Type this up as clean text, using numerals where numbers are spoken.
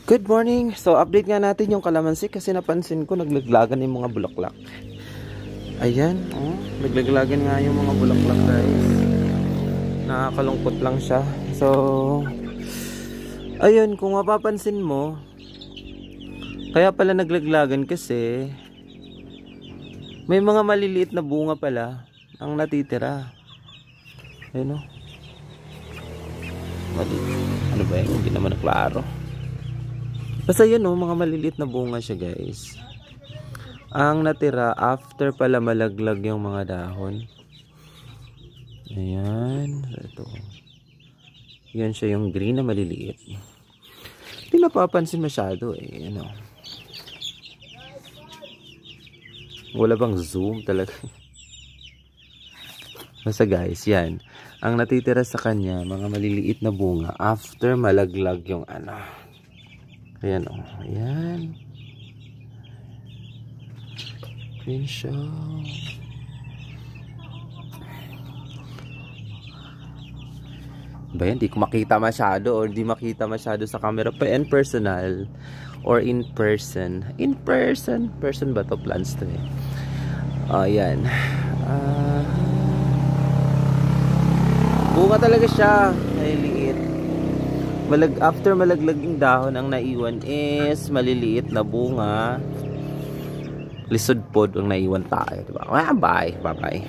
Good morning! So update nga natin yung kalamansi kasi napansin ko naglaglagan yung mga bulaklak. Ayan, oh, naglaglagan nga yung mga bulaklak guys. Nakakalungkot lang siya. So, ayun, kung mapapansin mo, kaya pala naglaglagan kasi may mga maliliit na bunga pala ang natitira. Ayun o. Ano ba yun? Hindi naman naklaro. Basta yun o, mga maliliit na bunga siya guys. Ang natira after pala malaglag yung mga dahon. Ayan. Ito. Yan siya yung green na maliliit. Hindi napapansin masyado eh. Ano. Wala bang zoom talaga. Basta guys, yan. Ang natitira sa kanya, mga maliliit na bunga after malaglag yung ano. Ayan o. Ayan. Green siya. Ba yan, di ko makita masyado or di makita masyado sa camera pa in personal or in person. In person. Person ba to? Plants to eh. Ayan. Bunga talaga siya. Maliliit. After malaglag yung dahon, ang naiwan is maliliit na bunga. Lisod pod ang naiwan tayo. Diba? Bye. Bye-bye.